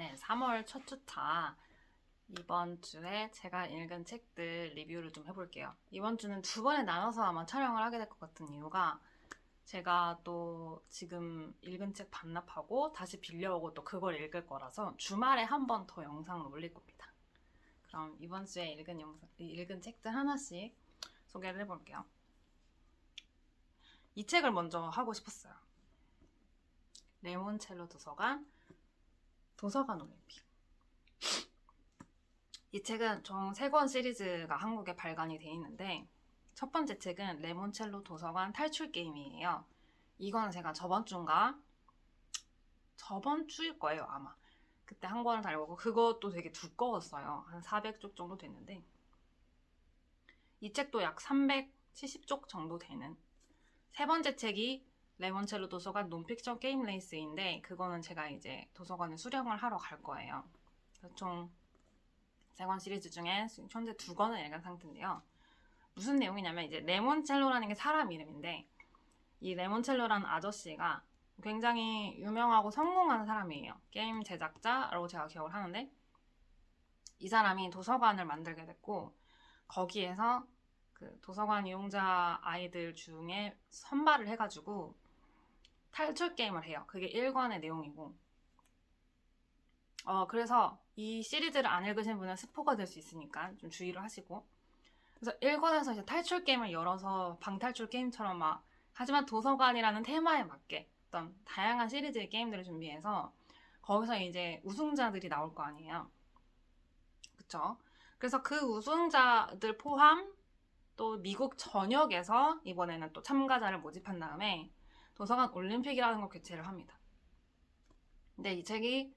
네, 3월 첫 주차 이번 주에 제가 읽은 책들 리뷰를 좀 해볼게요. 이번 주는 두 번에 나눠서 아마 촬영을 하게 될 것 같은 이유가 제가 또 지금 읽은 책 반납하고 다시 빌려오고 또 그걸 읽을 거라서 주말에 한 번 더 영상을 올릴 겁니다. 그럼 이번 주에 읽은 책들 하나씩 소개를 해볼게요. 이 책을 먼저 하고 싶었어요. 레몬첼로 도서관 올림픽. 이 책은 총 3권 시리즈가 한국에 발간이 돼 있는데 첫 번째 책은 레몬첼로 도서관 탈출 게임이에요. 이건 제가 저번 주일 거예요 아마. 그때 한 권을 달고 그것도 되게 두꺼웠어요. 한 400쪽 정도 됐는데 이 책도 약 370쪽 정도 되는. 세 번째 책이 레몬첼로 도서관 논픽션 게임 레이스인데 그거는 제가 이제 도서관에 수령을 하러 갈 거예요. 총 3권 시리즈 중에 현재 2권을 읽은 상태인데요. 무슨 내용이냐면 이제 레몬첼로라는 게 사람 이름인데 이 레몬첼로라는 아저씨가 굉장히 유명하고 성공한 사람이에요. 게임 제작자라고 제가 기억을 하는데 이 사람이 도서관을 만들게 됐고 거기에서 그 도서관 이용자 아이들 중에 선발을 해가지고 탈출 게임을 해요. 그게 1권의 내용이고 그래서 이 시리즈를 안 읽으신 분은 스포가 될 수 있으니까 좀 주의를 하시고 그래서 1권에서 이제 탈출 게임을 열어서 방탈출 게임처럼 막 하지만 도서관이라는 테마에 맞게 어떤 다양한 시리즈의 게임들을 준비해서 거기서 이제 우승자들이 나올 거 아니에요. 그쵸? 그래서 그 우승자들 포함 또 미국 전역에서 이번에는 또 참가자를 모집한 다음에 도서관 올림픽이라는 걸 개최를 합니다. 근데 이 책이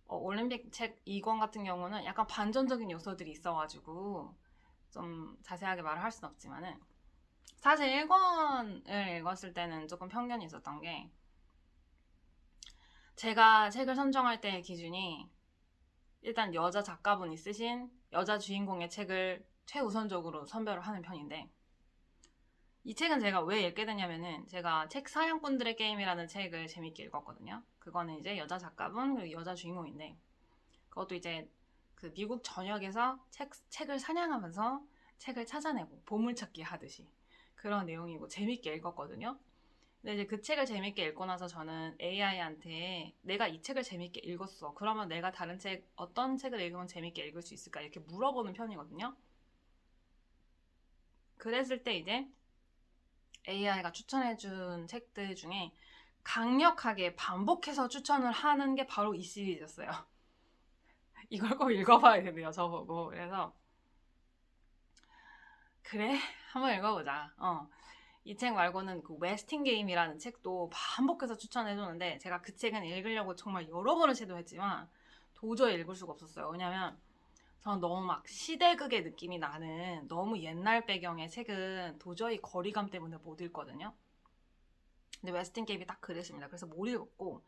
올림픽 책 2권 같은 경우는 약간 반전적인 요소들이 있어가지고 좀 자세하게 말을 할 수는 없지만은 사실 1권을 읽었을 때는 조금 편견이 있었던 게 제가 책을 선정할 때의 기준이 일단 여자 작가분이 쓰신 여자 주인공의 책을 최우선적으로 선별을 하는 편인데 이 책은 제가 왜 읽게 됐냐면은 제가 책 사냥꾼들의 게임이라는 책을 재밌게 읽었거든요. 그거는 이제 여자 작가분 그리고 여자 주인공인데 그것도 이제 그 미국 전역에서 책을 사냥하면서 책을 찾아내고 보물찾기 하듯이 그런 내용이고 재밌게 읽었거든요. 근데 이제 그 책을 재밌게 읽고 나서 저는 AI한테 내가 이 책을 재밌게 읽었어. 그러면 내가 다른 책 어떤 책을 읽으면 재밌게 읽을 수 있을까 이렇게 물어보는 편이거든요. 그랬을 때 이제 AI가 추천해준 책들 중에 강력하게 반복해서 추천을 하는 게 바로 이 시리즈였어요. 이걸 꼭 읽어봐야 되네요, 저보고. 그래서 그래? 한번 읽어보자. 이 책 말고는 그 웨스팅 게임이라는 책도 반복해서 추천해줬는데 제가 그 책은 읽으려고 정말 여러 번을 시도했지만 도저히 읽을 수가 없었어요. 왜냐면 저는 너무 막 시대극의 느낌이 나는 너무 옛날 배경의 책은 도저히 거리감 때문에 못 읽거든요. 근데 웨스팅 게임이 딱 그랬습니다. 그래서 못 읽었고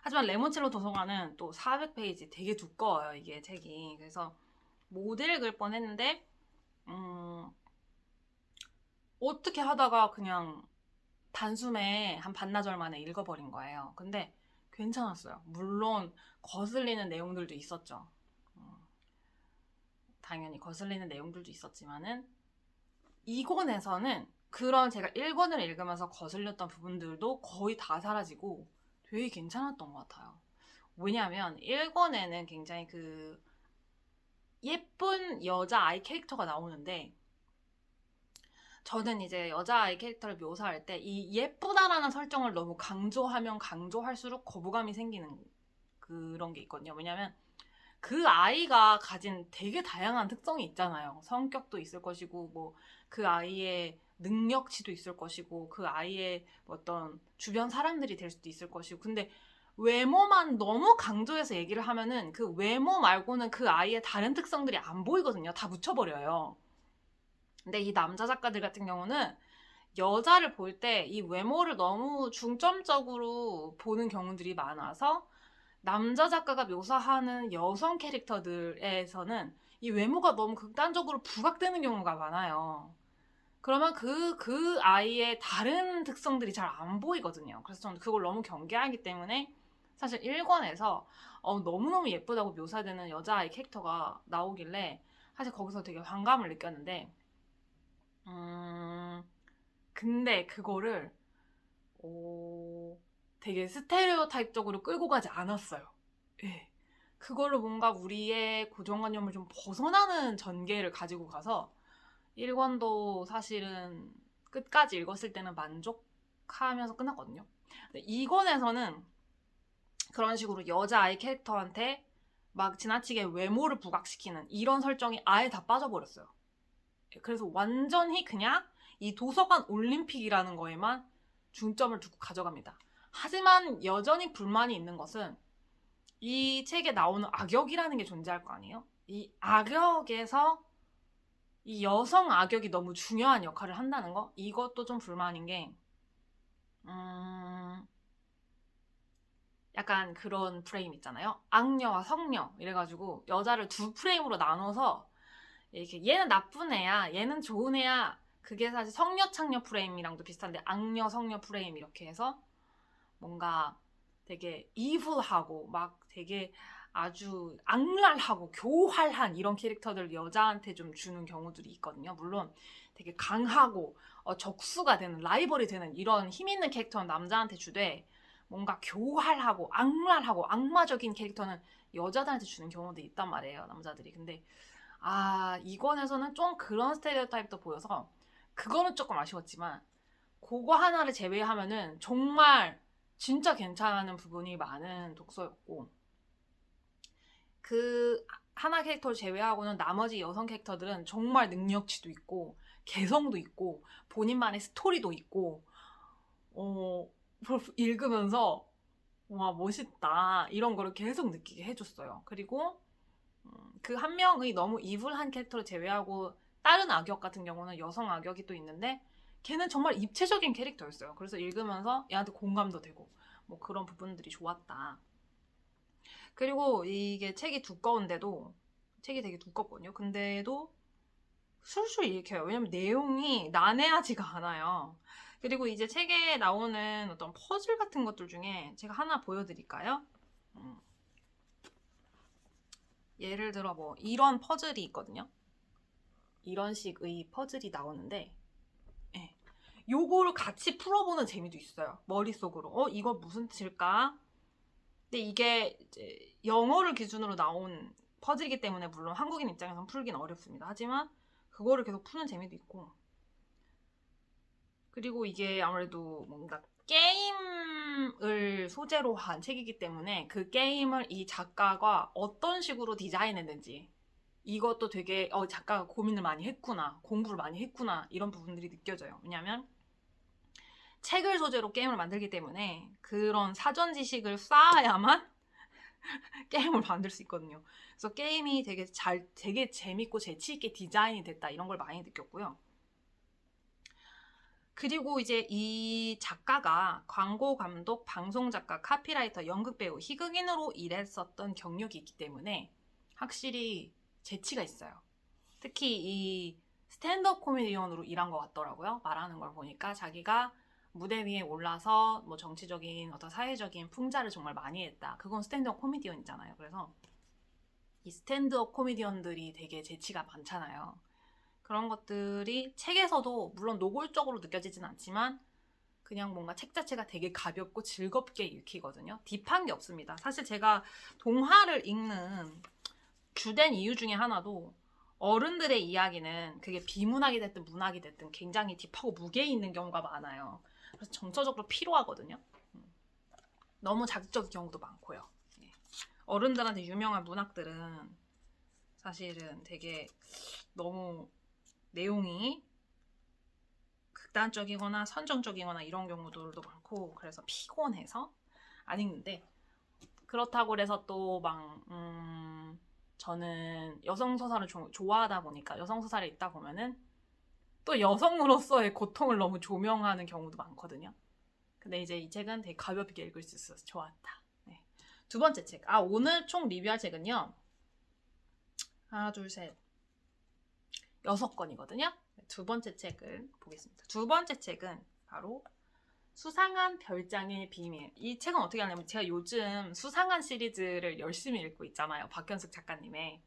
하지만 레몬첼로 도서관은 또 400페이지 되게 두꺼워요. 이게 책이. 그래서 못 읽을 뻔했는데 어떻게 하다가 그냥 단숨에 한 반나절 만에 읽어버린 거예요. 근데 괜찮았어요. 물론 거슬리는 내용들도 있었죠. 당연히 거슬리는 내용들도 있었지만은 2권에서는 그런 제가 1권을 읽으면서 거슬렸던 부분들도 거의 다 사라지고 되게 괜찮았던 것 같아요. 왜냐하면 1권에는 굉장히 그 예쁜 여자 아이 캐릭터가 나오는데 저는 이제 여자아이 캐릭터를 묘사할 때 이 예쁘다라는 설정을 너무 강조하면 강조할수록 거부감이 생기는 그런 게 있거든요. 왜냐면 그 아이가 가진 되게 다양한 특성이 있잖아요. 성격도 있을 것이고, 뭐, 그 아이의 능력치도 있을 것이고, 그 아이의 어떤 주변 사람들이 될 수도 있을 것이고, 근데 외모만 너무 강조해서 얘기를 하면은 그 외모 말고는 그 아이의 다른 특성들이 안 보이거든요. 다 묻혀버려요. 근데 이 남자 작가들 같은 경우는 여자를 볼 때 이 외모를 너무 중점적으로 보는 경우들이 많아서 남자 작가가 묘사하는 여성 캐릭터들에서는 이 외모가 너무 극단적으로 부각되는 경우가 많아요. 그러면 그 아이의 다른 특성들이 잘 안 보이거든요. 그래서 저는 그걸 너무 경계하기 때문에 사실 1권에서 너무너무 예쁘다고 묘사되는 여자아이 캐릭터가 나오길래 사실 거기서 되게 반감을 느꼈는데 근데 그거를 되게 스테레오타입적으로 끌고 가지 않았어요. 예. 그거를 뭔가 우리의 고정관념을 좀 벗어나는 전개를 가지고 가서 1권도 사실은 끝까지 읽었을 때는 만족하면서 끝났거든요. 근데 2권에서는 그런 식으로 여자아이 캐릭터한테 막 지나치게 외모를 부각시키는 이런 설정이 아예 다 빠져버렸어요. 그래서 완전히 그냥 이 도서관 올림픽이라는 거에만 중점을 두고 가져갑니다. 하지만 여전히 불만이 있는 것은 이 책에 나오는 악역이라는 게 존재할 거 아니에요? 이 악역에서 이 여성 악역이 너무 중요한 역할을 한다는 거? 이것도 좀 불만인 게 약간 그런 프레임 있잖아요. 악녀와 성녀 이래가지고 여자를 두 프레임으로 나눠서 이렇게 얘는 나쁜 애야, 얘는 좋은 애야. 그게 사실 성녀 창녀 프레임이랑도 비슷한데 악녀 성녀 프레임 이렇게 해서 뭔가 되게 이블하고 막 되게 아주 악랄하고 교활한 이런 캐릭터들 여자한테 좀 주는 경우들이 있거든요. 물론 되게 강하고 적수가 되는 라이벌이 되는 이런 힘 있는 캐릭터는 남자한테 주되 뭔가 교활하고 악랄하고 악마적인 캐릭터는 여자들한테 주는 경우도 있단 말이에요. 남자들이. 근데 이권에서는 좀 그런 스테레오타입도 보여서 그거는 조금 아쉬웠지만 그거 하나를 제외하면은 정말 진짜 괜찮은 부분이 많은 독서였고 그 하나 캐릭터를 제외하고는 나머지 여성 캐릭터들은 정말 능력치도 있고 개성도 있고 본인만의 스토리도 있고 읽으면서 와 멋있다 이런 거를 계속 느끼게 해줬어요. 그리고 그 한 명의 너무 이불한 캐릭터를 제외하고 다른 악역 같은 경우는 여성 악역이 또 있는데 걔는 정말 입체적인 캐릭터였어요. 그래서 읽으면서 얘한테 공감도 되고 뭐 그런 부분들이 좋았다. 그리고 이게 책이 두꺼운데도 책이 되게 두껍거든요. 근데도 술술 읽혀요. 왜냐면 내용이 난해하지가 않아요. 그리고 이제 책에 나오는 어떤 퍼즐 같은 것들 중에 제가 하나 보여드릴까요? 예를 들어 뭐 이런 퍼즐이 있거든요. 이런 식의 퍼즐이 나오는데 예. 요거를 같이 풀어보는 재미도 있어요. 머릿속으로. 이거 무슨 뜻일까? 근데 이게 이제 영어를 기준으로 나온 퍼즐이기 때문에 물론 한국인 입장에서는 풀긴 어렵습니다. 하지만 그거를 계속 푸는 재미도 있고 그리고 이게 아무래도 뭔가 게임을 소재로 한 책이기 때문에 그 게임을 이 작가가 어떤 식으로 디자인했는지 이것도 되게 작가가 고민을 많이 했구나 공부를 많이 했구나 이런 부분들이 느껴져요. 왜냐하면 책을 소재로 게임을 만들기 때문에 그런 사전 지식을 쌓아야만 게임을 만들 수 있거든요. 그래서 게임이 되게 재밌고 재치있게 디자인이 됐다 이런 걸 많이 느꼈고요. 그리고 이제 이 작가가 광고 감독, 방송 작가, 카피라이터, 연극 배우, 희극인으로 일했었던 경력이 있기 때문에 확실히 재치가 있어요. 특히 이 스탠드업 코미디언으로 일한 것 같더라고요. 말하는 걸 보니까 자기가 무대 위에 올라서 뭐 정치적인 어떤 사회적인 풍자를 정말 많이 했다. 그건 스탠드업 코미디언이잖아요. 그래서 이 스탠드업 코미디언들이 되게 재치가 많잖아요. 그런 것들이 책에서도 물론 노골적으로 느껴지진 않지만 그냥 뭔가 책 자체가 되게 가볍고 즐겁게 읽히거든요. 딥한 게 없습니다. 사실 제가 동화를 읽는 주된 이유 중에 하나도 어른들의 이야기는 그게 비문학이 됐든 문학이 됐든 굉장히 딥하고 무게 있는 경우가 많아요. 그래서 정서적으로 피로하거든요. 너무 자극적인 경우도 많고요. 어른들한테 유명한 문학들은 사실은 되게 너무 내용이 극단적이거나 선정적이거나 이런 경우들도 많고 그래서 피곤해서 안 읽는데 그렇다고 그래서 또 막 저는 여성소설을 좋아하다 보니까 여성소설에 있다 보면은 또 여성으로서의 고통을 너무 조명하는 경우도 많거든요. 근데 이제 이 책은 되게 가볍게 읽을 수 있어서 좋았다. 네. 두 번째 책. 오늘 총 리뷰할 책은요. 하나, 둘, 셋. 6권이거든요. 두 번째 책을 보겠습니다. 두 번째 책은 바로 수상한 별장의 비밀. 이 책은 어떻게 하냐면 제가 요즘 수상한 시리즈를 열심히 읽고 있잖아요. 박현숙 작가님의.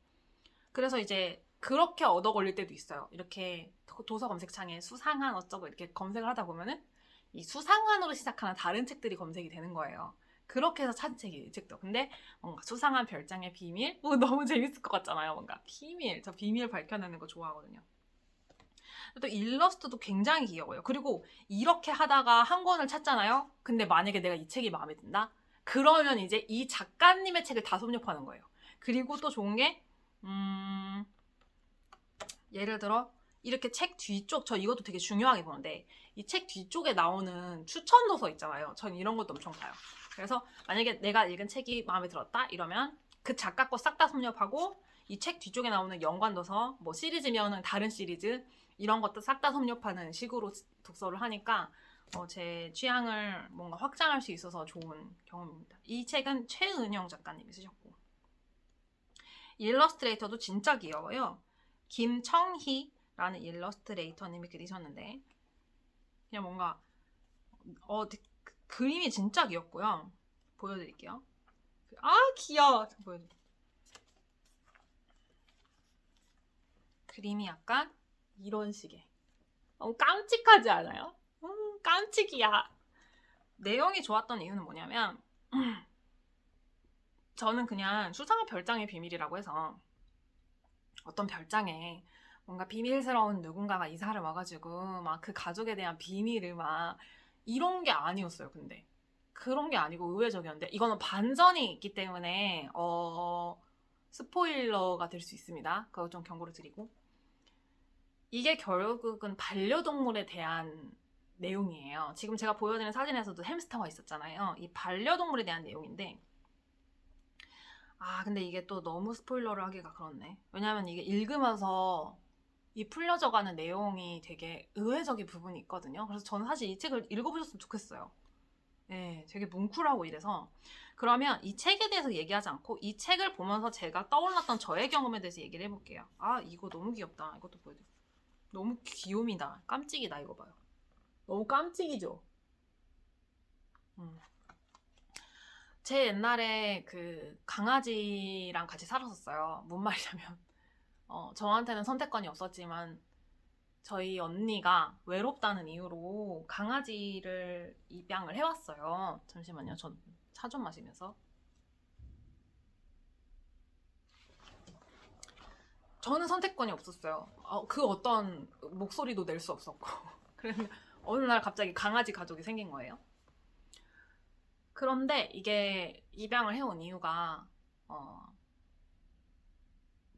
그래서 이제 그렇게 얻어 걸릴 때도 있어요. 이렇게 도서 검색창에 수상한 어쩌고 이렇게 검색을 하다 보면은 이 수상한으로 시작하는 다른 책들이 검색이 되는 거예요. 그렇게 해서 찾은 책이에요, 이 책도. 근데 뭔가 수상한 별장의 비밀? 너무 재밌을 것 같잖아요. 뭔가 비밀. 저 비밀 밝혀내는 거 좋아하거든요. 또 일러스트도 굉장히 귀여워요. 그리고 이렇게 하다가 한 권을 찾잖아요. 근데 만약에 내가 이 책이 마음에 든다? 그러면 이제 이 작가님의 책을 다 섭렵하는 거예요. 그리고 또 좋은 게 예를 들어 이렇게 책 뒤쪽, 저 이것도 되게 중요하게 보는데 이 책 뒤쪽에 나오는 추천 도서 있잖아요. 전 이런 것도 엄청 봐요. 그래서 만약에 내가 읽은 책이 마음에 들었다 이러면 그 작가 거 싹 다 섭렵하고 이 책 뒤쪽에 나오는 연관 도서, 뭐 시리즈면은 다른 시리즈 이런 것도 싹 다 섭렵하는 식으로 독서를 하니까 제 취향을 뭔가 확장할 수 있어서 좋은 경험입니다. 이 책은 최은영 작가님이 쓰셨고 일러스트레이터도 진짜 귀여워요. 김청희라는 일러스트레이터님이 그리셨는데 그냥 뭔가 그림이 진짜 귀엽고요. 보여드릴게요. 아 귀여워. 보여드릴게요. 그림이 약간 이런 식의 너무 깜찍하지 않아요? 깜찍이야. 내용이 좋았던 이유는 뭐냐면 저는 그냥 수상한 별장의 비밀이라고 해서 어떤 별장에 뭔가 비밀스러운 누군가가 이사를 와가지고 막 그 가족에 대한 비밀을 막 이런 게 아니었어요. 근데 그런 게 아니고 의외적이었는데 이거는 반전이 있기 때문에 스포일러가 될 수 있습니다. 그거 좀 경고를 드리고 이게 결국은 반려동물에 대한 내용이에요. 지금 제가 보여드린 사진에서도 햄스터가 있었잖아요. 이 반려동물에 대한 내용인데 근데 이게 또 너무 스포일러를 하기가 그렇네. 왜냐면 이게 읽으면서 이 풀려져가는 내용이 되게 의외적인 부분이 있거든요. 그래서 저는 사실 이 책을 읽어보셨으면 좋겠어요. 네, 되게 뭉클하고 이래서 그러면 이 책에 대해서 얘기하지 않고 이 책을 보면서 제가 떠올랐던 저의 경험에 대해서 얘기를 해볼게요. 이거 너무 귀엽다. 이것도 보여드릴게요. 너무 귀요미다. 깜찍이다. 이거 봐요. 너무 깜찍이죠? 제 옛날에 그 강아지랑 같이 살았었어요. 뭔 말이냐면 저한테는 선택권이 없었지만 저희 언니가 외롭다는 이유로 강아지를 입양을 해왔어요. 잠시만요. 전 차 좀 마시면서. 저는 선택권이 없었어요. 그 어떤 목소리도 낼 수 없었고. 그래서 어느 날 갑자기 강아지 가족이 생긴 거예요. 그런데 이게 입양을 해온 이유가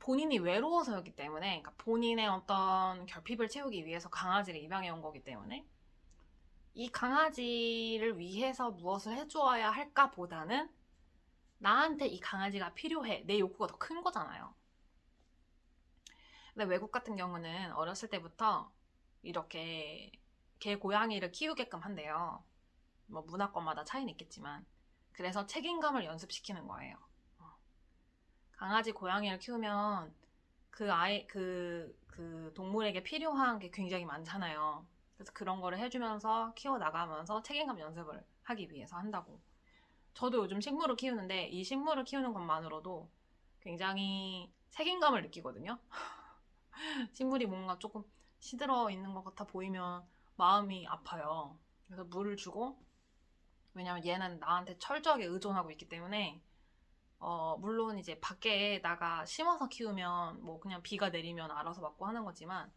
본인이 외로워서였기 때문에, 그러니까 본인의 어떤 결핍을 채우기 위해서 강아지를 입양해 온 거기 때문에 이 강아지를 위해서 무엇을 해주어야 할까 보다는 나한테 이 강아지가 필요해. 내 욕구가 더 큰 거잖아요. 근데 외국 같은 경우는 어렸을 때부터 이렇게 개 고양이를 키우게끔 한대요. 뭐 문화권마다 차이는 있겠지만 그래서 책임감을 연습시키는 거예요. 강아지 고양이를 키우면 그 동물에게 필요한 게 굉장히 많잖아요. 그래서 그런 거를 해주면서 키워나가면서 책임감 연습을 하기 위해서 한다고. 저도 요즘 식물을 키우는데 이 식물을 키우는 것만으로도 굉장히 책임감을 느끼거든요. 식물이 뭔가 조금 시들어 있는 것 같아 보이면 마음이 아파요. 그래서 물을 주고, 왜냐면 얘는 나한테 철저하게 의존하고 있기 때문에 물론 이제 밖에다가 심어서 키우면 뭐 그냥 비가 내리면 알아서 맞고 하는 거지만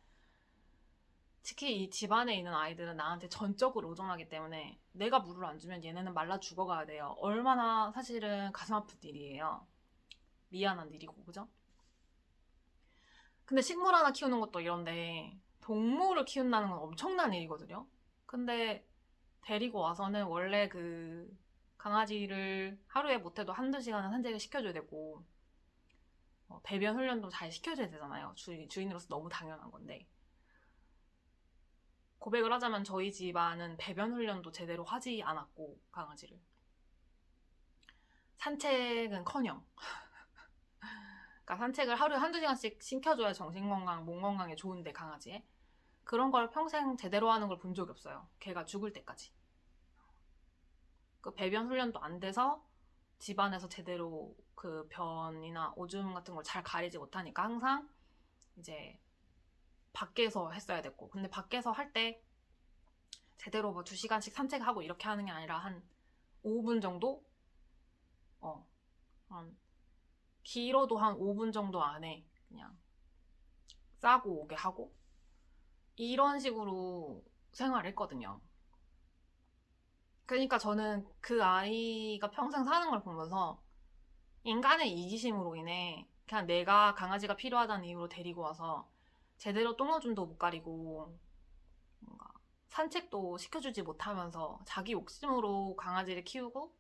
특히 이 집안에 있는 아이들은 나한테 전적으로 의존하기 때문에 내가 물을 안 주면 얘네는 말라 죽어가야 돼요. 얼마나 사실은 가슴 아픈 일이에요. 미안한 일이고, 그죠? 근데 식물 하나 키우는 것도 이런데 동물을 키운다는 건 엄청난 일이거든요. 근데 데리고 와서는 원래 그 강아지를 하루에 못해도 한두 시간은 산책을 시켜줘야 되고 배변 훈련도 잘 시켜줘야 되잖아요. 주인으로서 너무 당연한 건데 고백을 하자면 저희 집안은 배변 훈련도 제대로 하지 않았고 강아지를 산책은커녕 그러니까 산책을 하루에 한두 시간씩 시켜줘야 정신건강, 몸 건강에 좋은데 강아지에 그런 걸 평생 제대로 하는 걸 본 적이 없어요. 걔가 죽을 때까지. 그 배변 훈련도 안 돼서 집안에서 제대로 그 변이나 오줌 같은 걸 잘 가리지 못하니까 항상 이제 밖에서 했어야 됐고, 근데 밖에서 할 때 제대로 뭐 2시간씩 산책하고 이렇게 하는 게 아니라 한 5분 정도? 한 길어도 한 5분 정도 안에 그냥 싸고 오게 하고 이런 식으로 생활했거든요. 그러니까 저는 그 아이가 평생 사는 걸 보면서 인간의 이기심으로 인해 그냥 내가 강아지가 필요하다는 이유로 데리고 와서 제대로 똥오줌도 못 가리고 뭔가 산책도 시켜주지 못하면서 자기 욕심으로 강아지를 키우고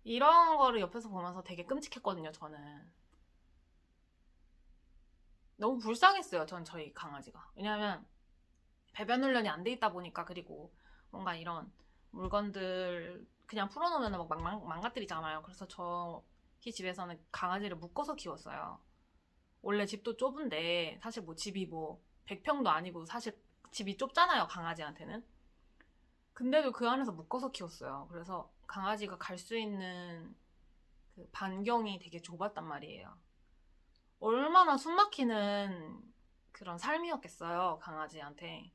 이런 거를 옆에서 보면서 되게 끔찍했거든요, 저는. 너무 불쌍했어요, 전 저희 강아지가. 왜냐면 배변 훈련이 안 돼 있다 보니까, 그리고 뭔가 이런 물건들 그냥 풀어놓으면 막 망가뜨리잖아요. 그래서 저희 집에서는 강아지를 묶어서 키웠어요. 원래 집도 좁은데 사실 뭐 집이 뭐 100평도 아니고 사실 집이 좁잖아요, 강아지한테는. 근데도 그 안에서 묶어서 키웠어요. 그래서 강아지가 갈 수 있는 그 반경이 되게 좁았단 말이에요. 얼마나 숨막히는 그런 삶이었겠어요, 강아지한테.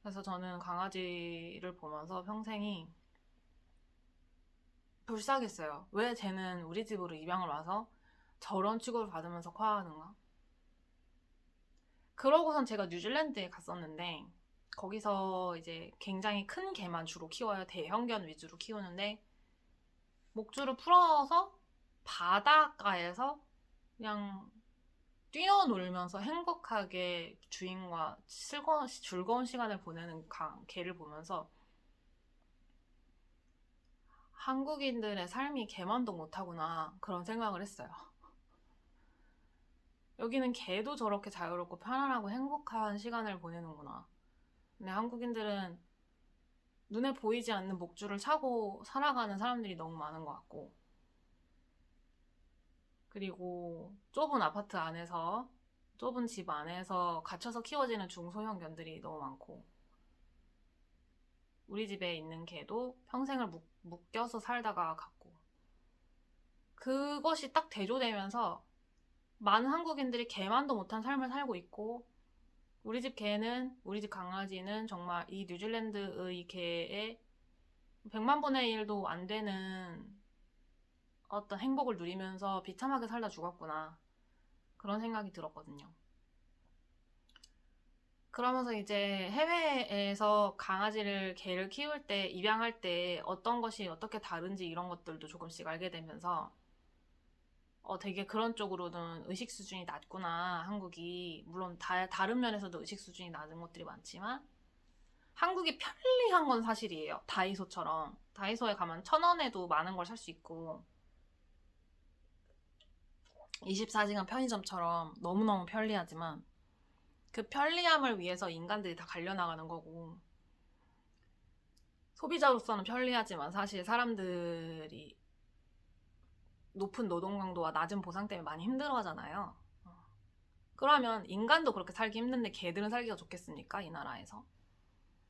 그래서 저는 강아지를 보면서 평생이 불쌍했어요. 왜 쟤는 우리 집으로 입양을 와서 저런 취급을 받으면서 커하는가? 그러고선 제가 뉴질랜드에 갔었는데 거기서 이제 굉장히 큰 개만 주로 키워요. 대형견 위주로 키우는데 목줄을 풀어서 바닷가에서 그냥 뛰어놀면서 행복하게 주인과 즐거운 시간을 보내는 개를 보면서 한국인들의 삶이 개만도 못하구나 그런 생각을 했어요. 여기는 개도 저렇게 자유롭고 편안하고 행복한 시간을 보내는구나. 근데 한국인들은 눈에 보이지 않는 목줄을 차고 살아가는 사람들이 너무 많은 것 같고, 그리고 좁은 아파트 안에서, 좁은 집 안에서 갇혀서 키워지는 중소형 견들이 너무 많고, 우리 집에 있는 개도 평생을 묶여서 살다가 갔고, 그것이 딱 대조되면서 많은 한국인들이 개만도 못한 삶을 살고 있고, 우리 집 강아지는 정말 이 뉴질랜드의 개의 100만 분의 1도 안 되는 어떤 행복을 누리면서 비참하게 살다 죽었구나. 그런 생각이 들었거든요. 그러면서 이제 해외에서 개를 키울 때, 입양할 때 어떤 것이 어떻게 다른지 이런 것들도 조금씩 알게 되면서 되게 그런 쪽으로는 의식 수준이 낮구나, 한국이. 물론 다른 면에서도 의식 수준이 낮은 것들이 많지만 한국이 편리한 건 사실이에요. 다이소처럼. 다이소에 가면 1,000원에도 많은 걸 살 수 있고 24시간 편의점처럼 너무너무 편리하지만 그 편리함을 위해서 인간들이 다 갈려나가는 거고, 소비자로서는 편리하지만 사실 사람들이 높은 노동 강도와 낮은 보상 때문에 많이 힘들어 하잖아요. 그러면 인간도 그렇게 살기 힘든데 개들은 살기가 좋겠습니까? 이 나라에서.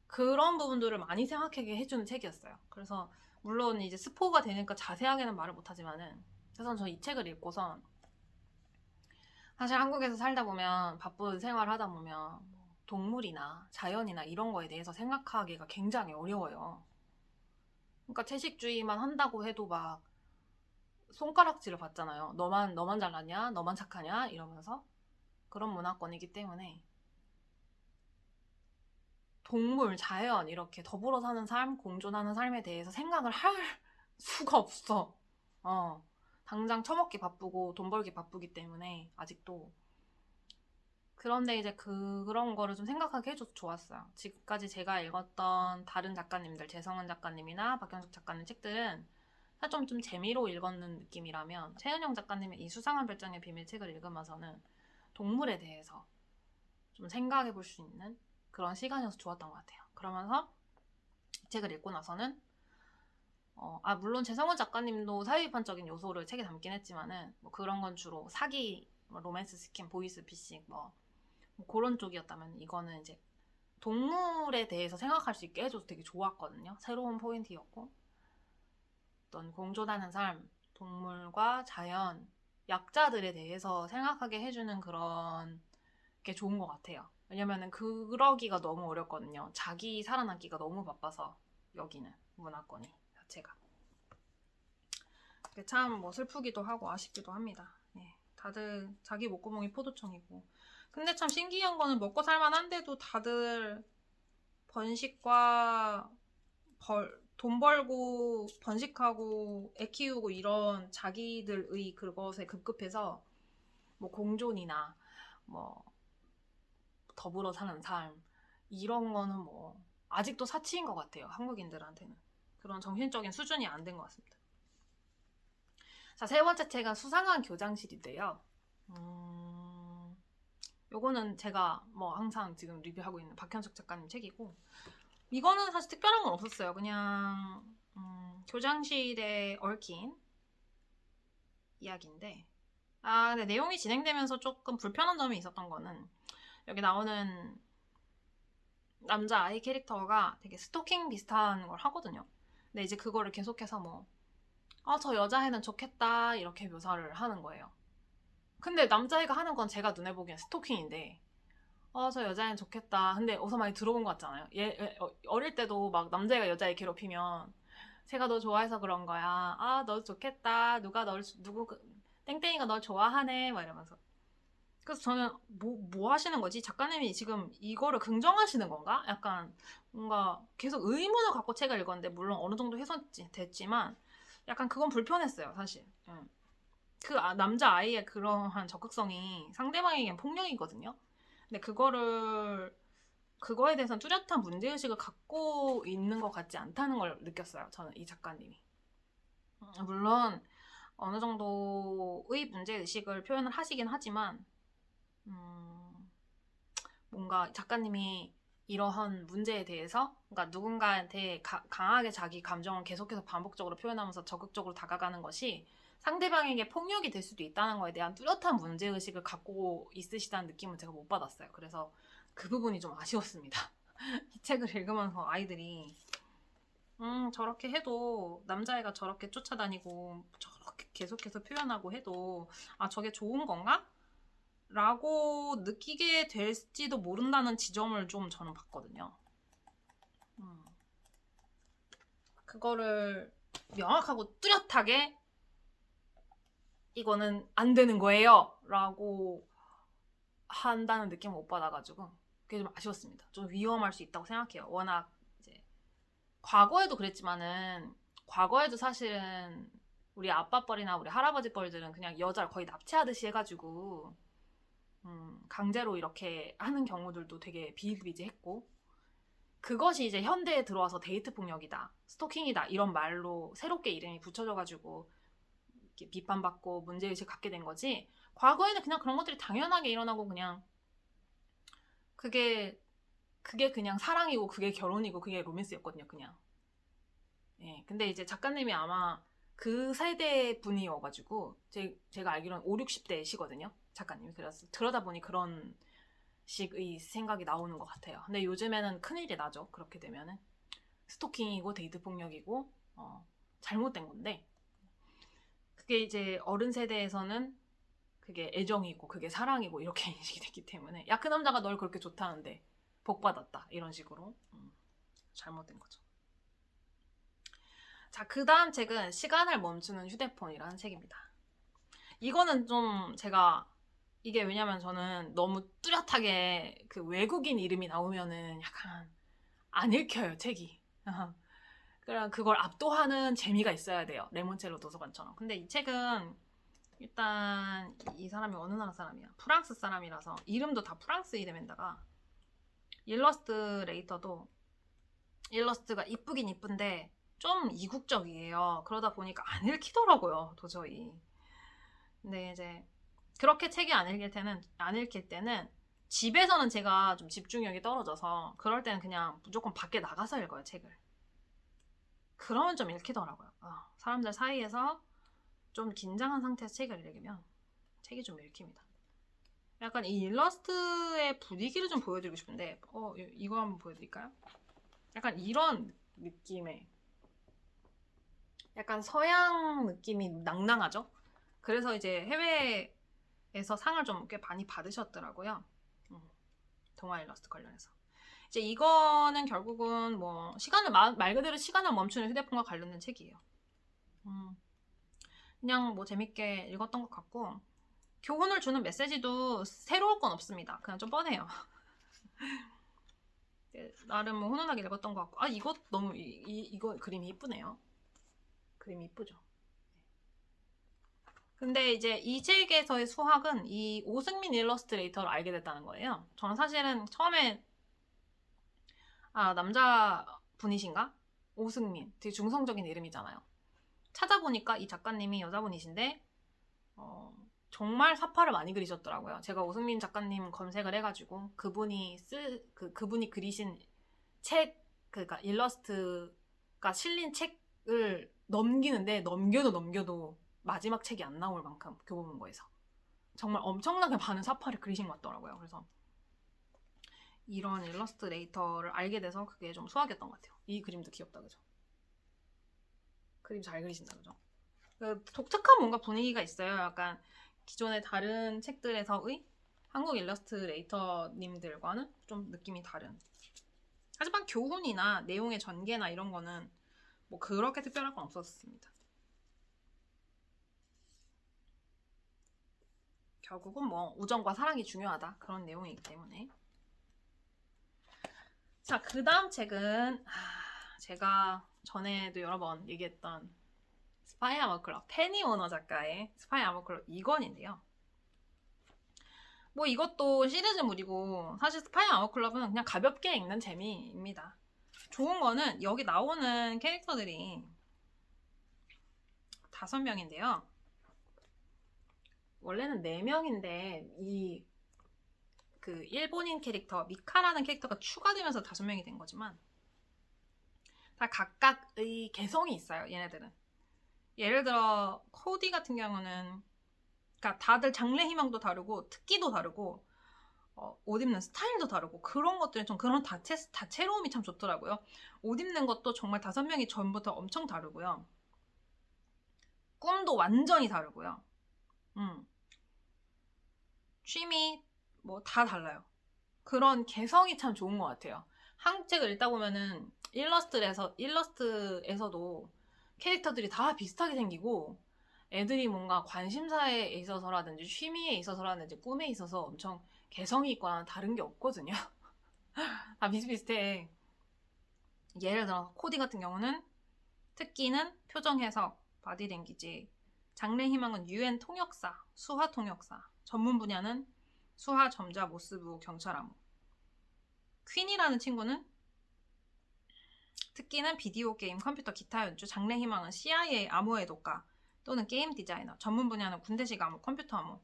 그런 부분들을 많이 생각하게 해주는 책이었어요. 그래서 물론 이제 스포가 되니까 자세하게는 말을 못하지만은, 그래서 저 이 책을 읽고선 사실 한국에서 살다 보면, 바쁜 생활 하다 보면 동물이나 자연이나 이런 거에 대해서 생각하기가 굉장히 어려워요. 그러니까 채식주의만 한다고 해도 막 손가락질을 받잖아요. 너만 잘났냐? 너만 착하냐? 이러면서. 그런 문화권이기 때문에 동물, 자연 이렇게 더불어 사는 삶, 공존하는 삶에 대해서 생각을 할 수가 없어. 어. 당장 처먹기 바쁘고 돈 벌기 바쁘기 때문에 아직도. 그런데 이제 그런 거를 좀 생각하게 해줘서 좋았어요. 지금까지 제가 읽었던 다른 작가님들, 재성은 작가님이나 박경숙 작가님 책들은 사실 좀 재미로 읽었는 느낌이라면, 최은영 작가님의 이 수상한 별장의 비밀 책을 읽으면서는 동물에 대해서 좀 생각해 볼 수 있는 그런 시간이어서 좋았던 것 같아요. 그러면서 책을 읽고 나서는 물론 재성은 작가님도 사회비판적인 요소를 책에 담긴 했지만은 뭐 그런 건 주로 사기, 뭐 로맨스 스킨, 보이스 피싱 뭐 그런 쪽이었다면, 이거는 이제 동물에 대해서 생각할 수 있게 해줘서 되게 좋았거든요. 새로운 포인트였고, 어떤 공존하는 삶, 동물과 자연, 약자들에 대해서 생각하게 해주는 그런 게 좋은 것 같아요. 왜냐면은 그러기가 너무 어렵거든요. 자기 살아남기가 너무 바빠서 여기는 문화권이 자체가. 참 뭐 슬프기도 하고 아쉽기도 합니다. 예, 다들 자기 목구멍이 포도청이고. 근데 참 신기한 거는 먹고 살만한데도 다들 번식과 돈 벌고 번식하고 애 키우고 이런 자기들의 그것에 급급해서 뭐 공존이나 뭐 더불어 사는 삶 이런 거는 뭐 아직도 사치인 것 같아요. 한국인들한테는 그런 정신적인 수준이 안 된 것 같습니다. 자, 세 번째 책은 수상한 교장실인데요. 요거는 제가 뭐 항상 지금 리뷰하고 있는 박현숙 작가님 책이고, 이거는 사실 특별한 건 없었어요. 그냥 교장실에 얽힌 이야기인데, 근데 내용이 진행되면서 조금 불편한 점이 있었던 거는 여기 나오는 남자 아이 캐릭터가 되게 스토킹 비슷한 걸 하거든요. 근데 이제 그거를 계속해서 뭐 저 여자애는 좋겠다 이렇게 묘사를 하는 거예요. 근데 남자애가 하는 건 제가 눈에 보기엔 스토킹인데 저 여자애는 좋겠다. 근데 어디서 많이 들어본 것 같잖아요. 어릴 때도 막 남자애가 여자애 괴롭히면 제가 너 좋아해서 그런 거야. 너 좋겠다. 땡땡이가 널 좋아하네. 막 이러면서. 그래서 저는 뭐 하시는 거지? 작가님이 지금 이거를 긍정하시는 건가? 약간 뭔가 계속 의문을 갖고 책을 읽었는데 물론 어느 정도 해소됐지만 약간 그건 불편했어요, 사실. 그 남자 아이의 그러한 적극성이 상대방에겐 폭력이거든요. 근데 그거에 대해서는 뚜렷한 문제의식을 갖고 있는 것 같지 않다는 걸 느꼈어요. 저는 이 작가님이. 물론 어느 정도의 문제의식을 표현을 하시긴 하지만 뭔가 작가님이 이러한 문제에 대해서 그러니까 누군가한테 강하게 자기 감정을 계속해서 반복적으로 표현하면서 적극적으로 다가가는 것이 상대방에게 폭력이 될 수도 있다는 거에 대한 뚜렷한 문제의식을 갖고 있으시다는 느낌은 제가 못 받았어요. 그래서 그 부분이 좀 아쉬웠습니다. 이 책을 읽으면서 아이들이 저렇게 해도 남자애가 저렇게 쫓아다니고 저렇게 계속해서 표현하고 해도 저게 좋은 건가? 라고 느끼게 될지도 모른다는 지점을 좀 저는 봤거든요. 그거를 명확하고 뚜렷하게 이거는 안 되는 거예요 라고 한다는 느낌을 못 받아가지고 그게 좀 아쉬웠습니다. 좀 위험할 수 있다고 생각해요. 워낙 이제 과거에도 그랬지만은 과거에도 사실은 우리 아빠 뻘이나 우리 할아버지 뻘들은 그냥 여자를 거의 납치하듯이 해가지고 강제로 이렇게 하는 경우들도 되게 비일비재했고 그것이 이제 현대에 들어와서 데이트 폭력이다, 스토킹이다 이런 말로 새롭게 이름이 붙여져가지고 비판받고 문제의식 갖게 된 거지 과거에는 그냥 그런 것들이 당연하게 일어나고 그냥 그게 그냥 사랑이고 그게 결혼이고 그게 로맨스였거든요. 그냥. 예. 근데 이제 작가님이 아마 그 세대 분이어가지고 제가 알기로는 5, 60대시거든요. 작가님이. 그래서 그러다 보니 그런 식의 생각이 나오는 것 같아요. 근데 요즘에는 큰일이 나죠. 그렇게 되면은 스토킹이고 데이트 폭력이고 잘못된 건데 그게 이제 어른 세대에서는 그게 애정이고 그게 사랑이고 이렇게 인식이 됐기 때문에 야, 그 남자가 널 그렇게 좋다는데 복 받았다 이런 식으로 잘못된 거죠. 자, 그 다음 책은 시간을 멈추는 휴대폰이라는 책입니다. 이거는 좀 제가 이게 왜냐면 저는 너무 뚜렷하게 그 외국인 이름이 나오면은 약간 안 읽혀요, 책이. 그럼 그걸 압도하는 재미가 있어야 돼요. 레몬첼로 도서관처럼. 근데 이 책은 일단 이 사람이 어느 나라 사람이야? 프랑스 사람이라서 이름도 다 프랑스 이름인데다가 일러스트레이터도 일러스트가 이쁘긴 이쁜데 좀 이국적이에요. 그러다 보니까 안 읽히더라고요, 도저히. 근데 이제 그렇게 책이 안 읽힐 때는 집에서는 제가 좀 집중력이 떨어져서 그럴 때는 그냥 무조건 밖에 나가서 읽어요, 책을. 그러면 좀 읽히더라고요. 사람들 사이에서 좀 긴장한 상태에서 책을 읽으면 책이 좀 읽힙니다. 약간 이 일러스트의 분위기를 좀 보여드리고 싶은데 이거 한번 보여드릴까요? 약간 이런 느낌의 약간 서양 느낌이 낭낭하죠. 그래서 이제 해외에서 상을 좀 꽤 많이 받으셨더라고요. 동화 일러스트 관련해서. 이제 이거는 결국은 뭐 시간을 말 그대로 시간을 멈추는 휴대폰과 관련된 책이에요. 그냥 뭐 재밌게 읽었던 것 같고, 교훈을 주는 메시지도 새로울 건 없습니다. 그냥 좀 뻔해요. 나름 뭐 훈훈하게 읽었던 것 같고, 아 이거 너무 이거 그림이 이쁘네요. 그림이 이쁘죠. 근데 이제 이 책에서의 수학은 이 오승민 일러스트레이터를 알게 됐다는 거예요. 저는 사실은 처음에 남자 분이신가? 오승민. 되게 중성적인 이름이잖아요. 찾아보니까 이 작가님이 여자분이신데 정말 사파를 많이 그리셨더라고요. 제가 오승민 작가님 검색을 해가지고 그분이 그리신 책, 그러니까 일러스트가 실린 책을 넘기는데 넘겨도 마지막 책이 안 나올 만큼 교보문고에서 정말 엄청나게 많은 사파를 그리신 것 같더라고요. 그래서 이런 일러스트레이터를 알게 돼서 그게 좀 수학이었던 것 같아요. 이 그림도 귀엽다, 그죠? 그림 잘 그리신다, 그죠? 독특한 뭔가 분위기가 있어요. 약간 기존의 다른 책들에서의 한국 일러스트레이터님들과는 좀 느낌이 다른. 하지만 교훈이나 내용의 전개나 이런 거는 뭐 그렇게 특별할 건 없었습니다. 결국은 뭐 우정과 사랑이 중요하다 그런 내용이기 때문에. 자, 그 다음 책은 제가 전에도 여러 번 얘기했던 스파이 아머 클럽, 페니 오너 작가의 스파이 아머 클럽 2권인데요. 뭐 이것도 시리즈물이고 사실 스파이 아머 클럽은 그냥 가볍게 읽는 재미입니다. 좋은 거는 여기 나오는 캐릭터들이 5명인데요. 원래는 4명인데 그 일본인 캐릭터 미카라는 캐릭터가 추가되면서 5명이 된 거지만 다 각각의 개성이 있어요. 얘네들은. 예를 들어 코디 같은 경우는 그러니까 다들 장래 희망도 다르고 특기도 다르고 옷 입는 스타일도 다르고 그런 것들이 좀 그런 다채로움이 참 좋더라고요. 옷 입는 것도 정말 5명이 전부터 엄청 다르고요. 꿈도 완전히 다르고요. 취미 뭐 다 달라요. 그런 개성이 참 좋은 것 같아요. 한국 책을 읽다 보면은 일러스트에서도 캐릭터들이 다 비슷하게 생기고 애들이 뭔가 관심사에 있어서라든지 취미에 있어서라든지 꿈에 있어서 엄청 개성이 있거나 다른 게 없거든요. 다 비슷비슷해. 예를 들어 코디 같은 경우는 특기는 표정 해석, 바디 랭귀지, 장래 희망은 UN 통역사, 수화 통역사, 전문 분야는 수화 점자 모스부 경찰 암호. 퀸이라는 친구는 특기는 비디오 게임, 컴퓨터, 기타 연주, 장래 희망은 CIA 암호의 독가 또는 게임 디자이너, 전문 분야는 군대식 암호, 컴퓨터 암호.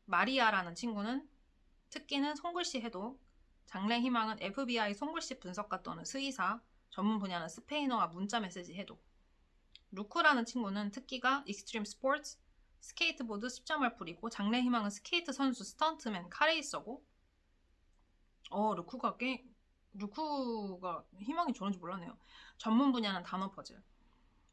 마리아라는 친구는 특기는 손글씨 해독, 장래 희망은 FBI 손글씨 분석가 또는 수의사, 전문 분야는 스페인어와 문자 메시지 해독. 루크라는 친구는 특기가 익스트림 스포츠, 스케이트보드, 십자말 뿌리고 장래 희망은 스케이트 선수, 스턴트맨, 카레이서고. 루크가 희망이 저런지 몰랐네요. 전문 분야는 단어 퍼즐.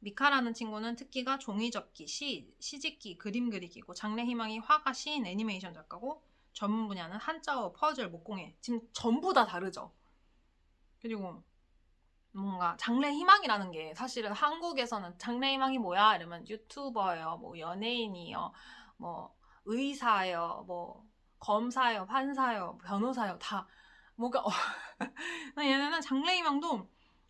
미카라는 친구는 특기가 종이접기, 시집기, 그림 그리기고 장래 희망이 화가, 시인, 애니메이션 작가고 전문 분야는 한자어, 퍼즐, 목공예. 지금 전부 다 다르죠. 그리고 뭔가 장래 희망이라는 게 사실은 한국에서는 장래 희망이 뭐야? 이러면 유튜버예요, 뭐 연예인이요, 뭐 의사예요, 뭐 검사예요, 판사예요, 변호사예요. 다 뭔가 얘네는 장래 희망도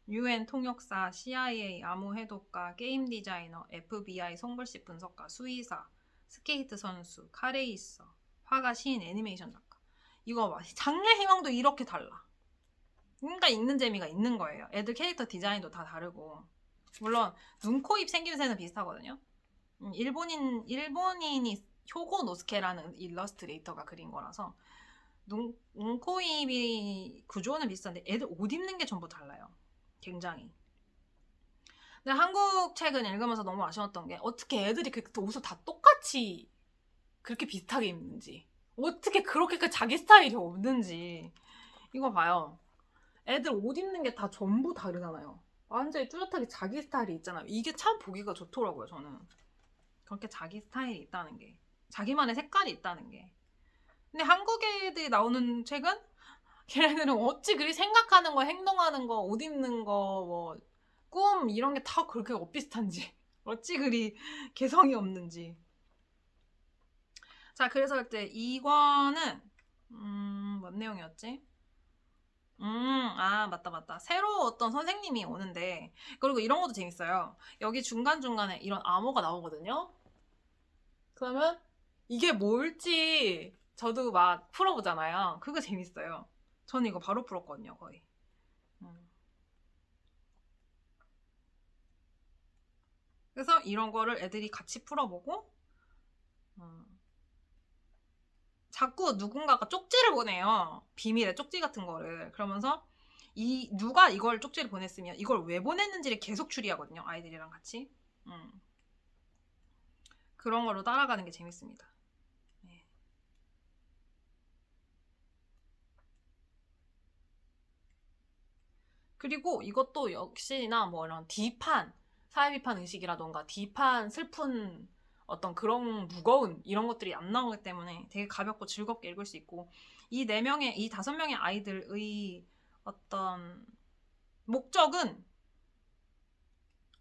UN 통역사, CIA 암호 해독가, 게임 디자이너, FBI 손글씨 분석가, 수의사, 스케이트 선수, 카레이서, 화가, 시인, 애니메이션 작가. 이거 봐. 장래 희망도 이렇게 달라. 그러니까 읽는 재미가 있는 거예요. 애들 캐릭터 디자인도 다 다르고. 물론 눈, 코, 입 생김새는 비슷하거든요. 일본인이 효고 노스케라는 일러스트레이터가 그린 거라서 눈, 코, 입이 구조는 비슷한데 애들 옷 입는 게 전부 달라요. 굉장히. 근데 한국 책은 읽으면서 너무 아쉬웠던 게 어떻게 애들이 그 옷을 다 똑같이 그렇게 비슷하게 입는지, 어떻게 그렇게 자기 스타일이 없는지. 이거 봐요. 애들 옷 입는 게 다 전부 다르잖아요. 완전히 뚜렷하게 자기 스타일이 있잖아요. 이게 참 보기가 좋더라고요, 저는. 그렇게 자기 스타일이 있다는 게. 자기만의 색깔이 있다는 게. 근데 한국 애들이 나오는 책은 걔네들은 어찌 그리 생각하는 거, 행동하는 거, 옷 입는 거, 뭐, 꿈, 이런 게 다 그렇게 엇비슷한지. 어찌 그리 개성이 없는지. 자, 그래서 이제 이과는, 뭔 내용이었지? 맞다. 새로 어떤 선생님이 오는데, 그리고 이런 것도 재밌어요. 여기 중간중간에 이런 암호가 나오거든요? 그러면 이게 뭘지 저도 막 풀어보잖아요. 그거 재밌어요. 저는 이거 바로 풀었거든요, 거의. 그래서 이런 거를 애들이 같이 풀어보고, 자꾸 누군가가 쪽지를 보내요. 비밀의 쪽지 같은 거를. 그러면서 누가 이걸 쪽지를 보냈으면 이걸 왜 보냈는지를 계속 추리하거든요. 아이들이랑 같이. 그런 걸로 따라가는 게 재밌습니다. 네. 그리고 이것도 역시나 뭐 이런 D판, 사회비판 의식이라던가 D판 슬픈 어떤 그런 무거운 이런 것들이 안 나오기 때문에 되게 가볍고 즐겁게 읽을 수 있고, 이 4명의, 이 5명의 아이들의 어떤 목적은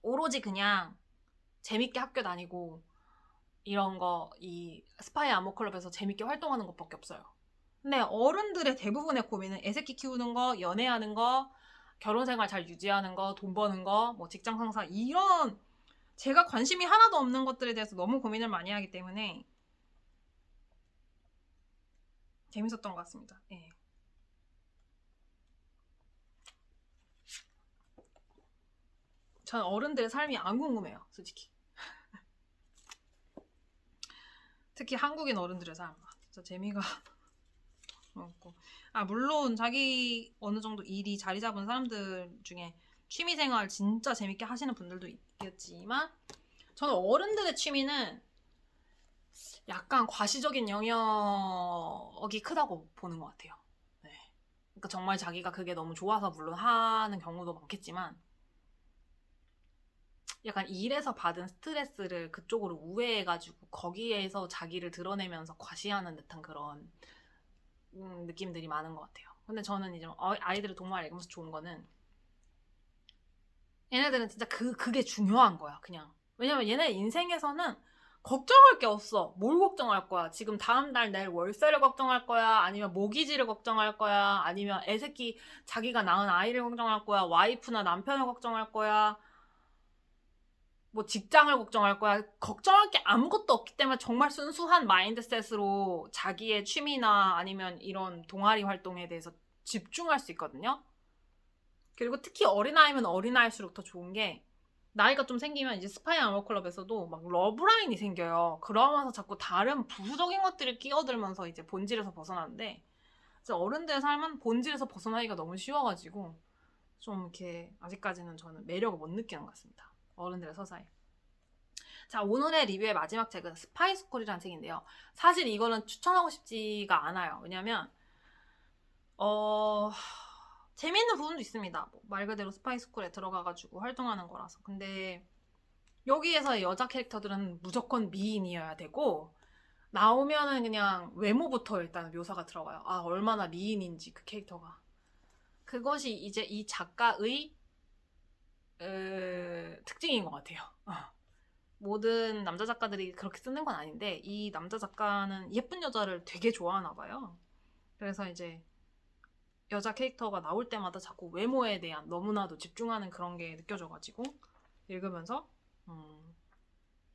오로지 그냥 재밌게 학교 다니고 이런 거, 이 스파이 암호클럽에서 재밌게 활동하는 것밖에 없어요. 근데 어른들의 대부분의 고민은 애새끼 키우는 거, 연애하는 거, 결혼생활 잘 유지하는 거, 돈 버는 거, 뭐 직장 상사, 이런 제가 관심이 하나도 없는 것들에 대해서 너무 고민을 많이 하기 때문에 재밌었던 것 같습니다. 예. 전 어른들의 삶이 안 궁금해요, 솔직히. 특히 한국인 어른들의 삶. 진짜 재미가 없고. 물론 자기 어느 정도 일이 자리 잡은 사람들 중에 취미생활 진짜 재밌게 하시는 분들도 있겠지만, 저는 어른들의 취미는 약간 과시적인 영역이 크다고 보는 것 같아요. 네. 그러니까 정말 자기가 그게 너무 좋아서 물론 하는 경우도 많겠지만, 약간 일에서 받은 스트레스를 그쪽으로 우회해가지고 거기에서 자기를 드러내면서 과시하는 듯한 그런 느낌들이 많은 것 같아요. 근데 저는 이제 아이들의 동화를 읽으면서 좋은 거는, 얘네들은 진짜 그게 중요한 거야, 그냥. 왜냐면 얘네 인생에서는 걱정할 게 없어. 뭘 걱정할 거야? 지금 다음 달 낼 월세를 걱정할 거야? 아니면 모기지를 걱정할 거야? 아니면 애새끼 자기가 낳은 아이를 걱정할 거야? 와이프나 남편을 걱정할 거야? 뭐 직장을 걱정할 거야? 걱정할 게 아무것도 없기 때문에 정말 순수한 마인드셋으로 자기의 취미나 아니면 이런 동아리 활동에 대해서 집중할 수 있거든요. 그리고 특히 어린아이면 어린아이일수록 더 좋은 게, 나이가 좀 생기면 이제 스파이 아머클럽에서도 막 러브라인이 생겨요. 그러면서 자꾸 다른 부수적인 것들을 끼어들면서 이제 본질에서 벗어나는데, 어른들의 삶은 본질에서 벗어나기가 너무 쉬워가지고 좀 이렇게 아직까지는 저는 매력을 못 느끼는 것 같습니다. 어른들의 서사에. 자, 오늘의 리뷰의 마지막 책은 스파이 스쿨이라는 책인데요. 사실 이거는 추천하고 싶지가 않아요. 왜냐면 재밌는 부분도 있습니다. 말 그대로 스파이 스쿨에 들어가가지고 활동하는 거라서. 근데 여기에서의 여자 캐릭터들은 무조건 미인이어야 되고, 나오면은 그냥 외모부터 일단 묘사가 들어가요. 얼마나 미인인지 그 캐릭터가. 그것이 이제 이 작가의 특징인 것 같아요. 모든 남자 작가들이 그렇게 쓰는 건 아닌데, 이 남자 작가는 예쁜 여자를 되게 좋아하나 봐요. 그래서 이제 여자 캐릭터가 나올 때마다 자꾸 외모에 대한 너무나도 집중하는 그런 게 느껴져가지고 읽으면서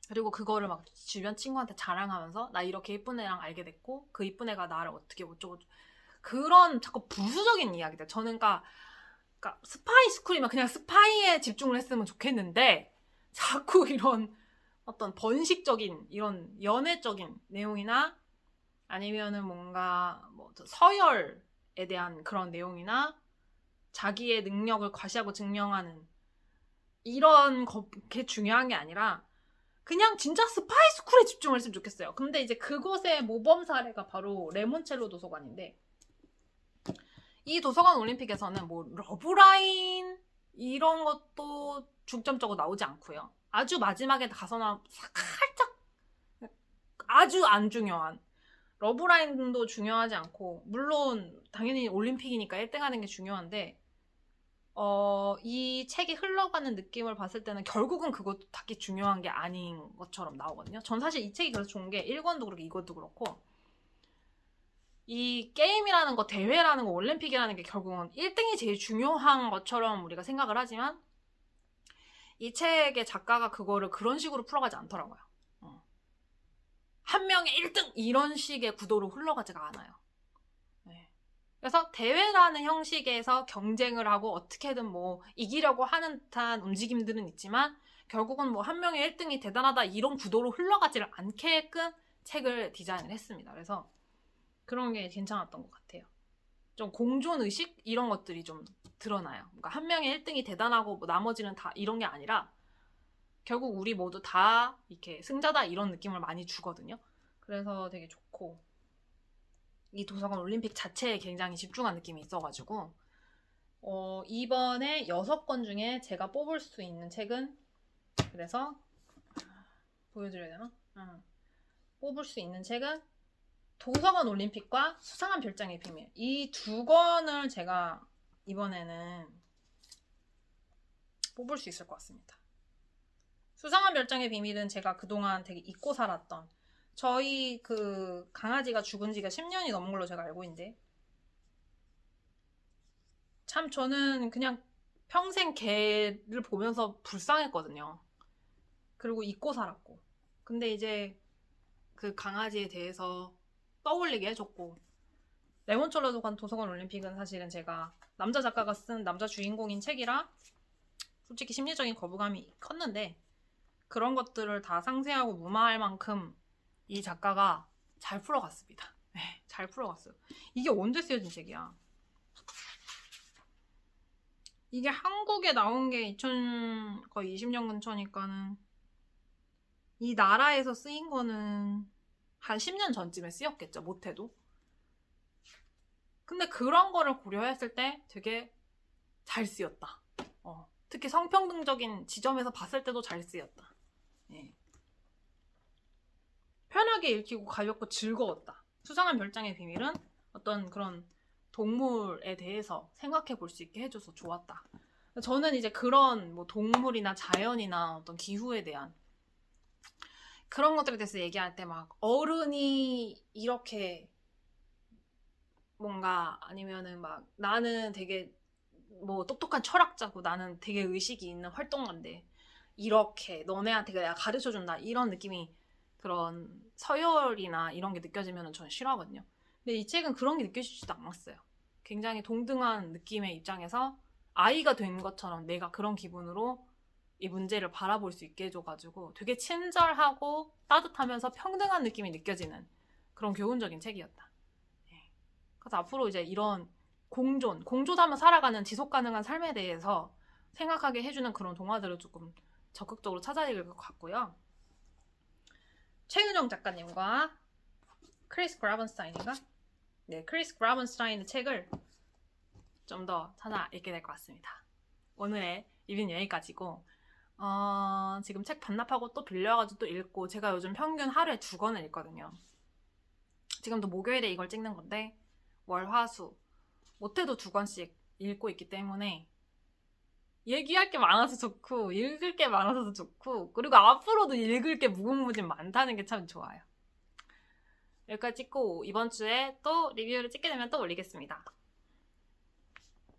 그리고 그거를 막 주변 친구한테 자랑하면서 나 이렇게 예쁜 애랑 알게 됐고 그 예쁜 애가 나를 어떻게 어쩌고, 그런 자꾸 부수적인 이야기들. 저는 그러니까 스파이 스쿨이면 그냥 스파이에 집중을 했으면 좋겠는데, 자꾸 이런 어떤 번식적인 이런 연애적인 내용이나 아니면은 뭔가 뭐 서열에 대한 그런 내용이나 자기의 능력을 과시하고 증명하는 이런 게 중요한 게 아니라 그냥 진짜 스파이 스쿨에 집중을 했으면 좋겠어요. 근데 이제 그곳의 모범 사례가 바로 레몬첼로 도서관인데, 이 도서관 올림픽에서는 뭐 러브라인 이런 것도 중점적으로 나오지 않고요. 아주 마지막에 가서나 살짝 아주 안 중요한 러브라인도 중요하지 않고, 물론 당연히 올림픽이니까 1등 하는 게 중요한데 이 책이 흘러가는 느낌을 봤을 때는 결국은 그것도 딱히 중요한 게 아닌 것처럼 나오거든요. 전 사실 이 책이 그래서 좋은 게 1권도 그렇고 2권도 그렇고, 이 게임이라는 거, 대회라는 거, 올림픽이라는 게 결국은 1등이 제일 중요한 것처럼 우리가 생각을 하지만 이 책의 작가가 그거를 그런 식으로 풀어가지 않더라고요. 한 명의 1등 이런 식의 구도로 흘러가지가 않아요. 네. 그래서 대회라는 형식에서 경쟁을 하고 어떻게든 뭐 이기려고 하는 듯한 움직임들은 있지만 결국은 뭐 한 명의 1등이 대단하다 이런 구도로 흘러가지를 않게끔 책을 디자인을 했습니다. 그래서 그런 게 괜찮았던 것 같아요. 좀 공존의식 이런 것들이 좀 드러나요. 그러니까 한 명의 1등이 대단하고 뭐 나머지는 다 이런 게 아니라 결국 우리 모두 다 이렇게 승자다 이런 느낌을 많이 주거든요. 그래서 되게 좋고, 이 도서관 올림픽 자체에 굉장히 집중한 느낌이 있어가지고 이번에 6권 중에 제가 뽑을 수 있는 책은, 그래서 보여드려야 되나? 뽑을 수 있는 책은 도서관 올림픽과 수상한 별장의 비밀, 이 2권을 제가 이번에는 뽑을 수 있을 것 같습니다. 수상한 별장의 비밀은 제가 그동안 되게 잊고 살았던, 저희 그 강아지가 죽은 지가 10년이 넘은 걸로 제가 알고 있는데, 참 저는 그냥 평생 개를 보면서 불쌍했거든요. 그리고 잊고 살았고, 근데 이제 그 강아지에 대해서 떠올리게 해줬고, 레몬철러 도서관 올림픽은 사실은 제가 남자 작가가 쓴 남자 주인공인 책이라 솔직히 심리적인 거부감이 컸는데, 그런 것들을 다 상세하고 무마할 만큼 이 작가가 잘 풀어갔습니다. 네, 잘 풀어갔어요. 이게 언제 쓰여진 책이야? 이게 한국에 나온 게 거의 20년 근처니까는 이 나라에서 쓰인 거는 한 10년 전쯤에 쓰였겠죠, 못해도. 근데 그런 거를 고려했을 때 되게 잘 쓰였다. 특히 성평등적인 지점에서 봤을 때도 잘 쓰였다. 예. 편하게 읽히고 가볍고 즐거웠다. 수상한 별장의 비밀은 어떤 그런 동물에 대해서 생각해 볼 수 있게 해줘서 좋았다. 저는 이제 그런 뭐 동물이나 자연이나 어떤 기후에 대한 그런 것들에 대해서 얘기할 때 막 어른이 이렇게 뭔가, 아니면은 막 나는 되게 뭐 똑똑한 철학자고 나는 되게 의식이 있는 활동가인데 이렇게 너네한테 내가 가르쳐준다 이런 느낌이, 그런 서열이나 이런 게 느껴지면 저는 싫어하거든요. 근데 이 책은 그런 게 느껴지지도 않았어요. 굉장히 동등한 느낌의 입장에서 아이가 된 것처럼 내가 그런 기분으로 이 문제를 바라볼 수 있게 해줘가지고 되게 친절하고 따뜻하면서 평등한 느낌이 느껴지는 그런 교훈적인 책이었다. 그래서 앞으로 이제 이런 공존하며 살아가는 지속 가능한 삶에 대해서 생각하게 해주는 그런 동화들을 조금 적극적으로 찾아 읽을 것 같고요. 최은영 작가님과 크리스 그라븐스타인인가? 네, 크리스 그라븐스타인의 책을 좀 더 찾아 읽게 될 것 같습니다. 오늘의 리뷰는 여기까지고, 지금 책 반납하고 또 빌려가지고 또 읽고, 제가 요즘 평균 하루에 2권을 읽거든요. 지금도 목요일에 이걸 찍는 건데 월, 화, 수 못해도 2권씩 읽고 있기 때문에 얘기할 게 많아서 좋고 읽을 게 많아서 좋고, 그리고 앞으로도 읽을 게 무궁무진 많다는 게 참 좋아요. 여기까지 찍고 이번 주에 또 리뷰를 찍게 되면 또 올리겠습니다.